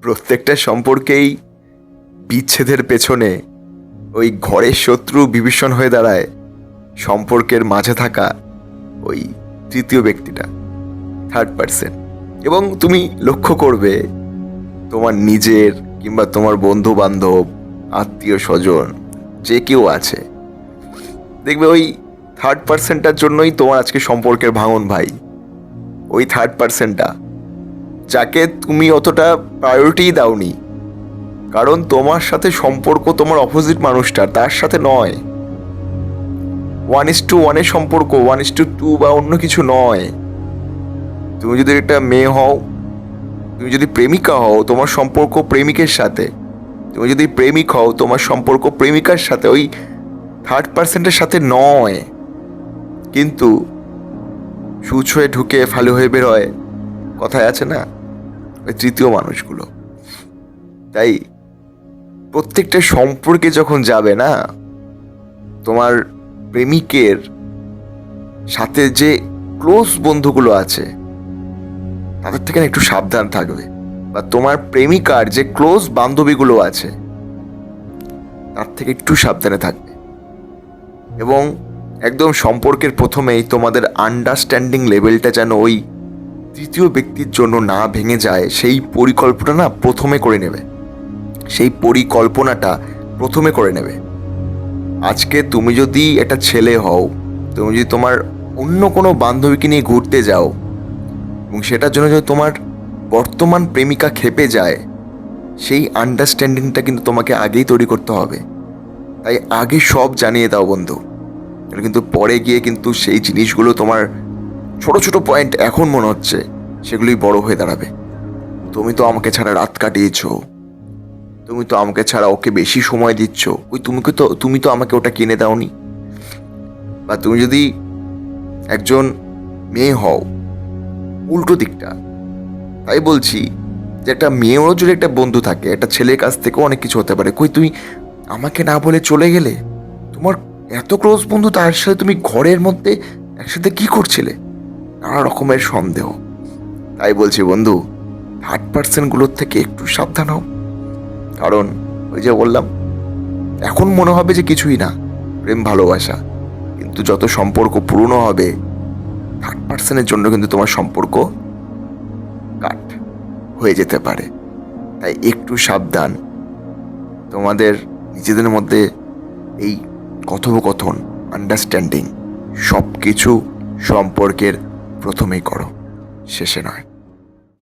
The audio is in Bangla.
প্রত্যেকটা সম্পর্কেই বিচ্ছেদের পেছনে ওই ঘরের শত্রু বিভীষণ হয়ে দাঁড়ায় সম্পর্কের মাঝে থাকা ওই তৃতীয় ব্যক্তিটা, থার্ড পার্সন। এবং তুমি লক্ষ্য করবে তোমার নিজের কিংবা তোমার বন্ধু বান্ধব, আত্মীয় স্বজন যে কেউ আছে, দেখবে ওই থার্ড পার্সনটার জন্যই তোমার আজকে সম্পর্কের ভাঙন ভাই। ওই থার্ড পার্সনটা যাকে তুমি অতটা প্রায়োরিটি দাওনি, কারণ তোমার সাথে সম্পর্ক তোমার অপোজিট মানুষটার, তার সাথে নয়। 1:1 সম্পর্ক, 1:2 বা অন্য কিছু নয়। তুমি যদি একটা মেয়ে হও, তুমি যদি প্রেমিকা হও, তোমার সম্পর্ক প্রেমিকের সাথে। তুমি যদি প্রেমিক হও, তোমার সম্পর্ক প্রেমিকার সাথে, ওই থার্ড পার্সেন্টের সাথে নয়। কিন্তু সুচ হয়ে ঢুকে ফালু হয়ে বের হয়, কথায় আছে না, ওই তৃতীয় মানুষগুলো। তাই প্রত্যেকটা সম্পর্কে যখন যাবে না, তোমার প্রেমিকের সাথে যে ক্লোজ বন্ধুগুলো আছে তাদের থেকে একটু সাবধান থাকবে, বা তোমার প্রেমিকার যে ক্লোজ বান্ধবীগুলো আছে তার থেকে একটু সাবধানে থাকবে। এবং একদম সম্পর্কের প্রথমেই তোমাদের আন্ডারস্ট্যান্ডিং লেভেলটা যেন ওই তৃতীয় ব্যক্তির জন্য না ভেঙে যায়, সেই পরিকল্পনা প্রথমে করে নেবে। সেই পরিকল্পনাটা প্রথমে করে নেবে। আজকে তুমি যদি একটা ছেলে হও, তুমি যদি তোমার অন্য কোনো বান্ধবীকে নিয়ে ঘুরতে যাও এবং সেটার জন্য যদি তোমার বর্তমান প্রেমিকা খেপে যায়, সেই আন্ডারস্ট্যান্ডিংটা কিন্তু তোমাকে আগেই তৈরি করতে হবে। তাই আগে সব জানিয়ে দাও বন্ধু, কিন্তু পরে গিয়ে কিন্তু সেই জিনিসগুলো তোমার ছোট ছোট পয়েন্ট এখন মনে হচ্ছে সেগুলোই বড় হয়ে দাঁড়াবে। তুমি তো আমাকে ছাড়া রাত কাটিয়েছো, তুমি তো আমাকে ছাড়া ওকে বেশি সময় দিচ্ছ, ওই তুমি তো আমাকে ওটা কিনে দাওনি। বা তুমি যদি একজন মেয়ে হও, উল্টো দিকটা। তাই বলছি যে একটা মেয়েরও যদি একটা বন্ধু থাকে, একটা ছেলের কাছ থেকেও অনেক কিছু হতে পারে। কই তুমি আমাকে না বলে চলে গেলে, তোমার এত ক্লোজ বন্ধু, তার সাথে তুমি ঘরের মধ্যে একসাথে কি করছিলে, নানা রকমের সন্দেহ। তাই বলছি বন্ধু, থার্ড পার্সনগুলোর থেকে একটু সাবধান হও। কারণ ওই যে বললাম, এখন মনে হবে যে কিছুই না, প্রেম ভালোবাসা, কিন্তু যত সম্পর্ক পুরনো হবে, থার্ড পার্সনের জন্য কিন্তু তোমার সম্পর্ক কাট হয়ে যেতে পারে। তাই একটু সাবধান। তোমাদের নিজেদের মধ্যে এই কথোপকথন, আন্ডারস্ট্যান্ডিং সব কিছু সম্পর্কের প্রথমেই করো, শেষে নয়।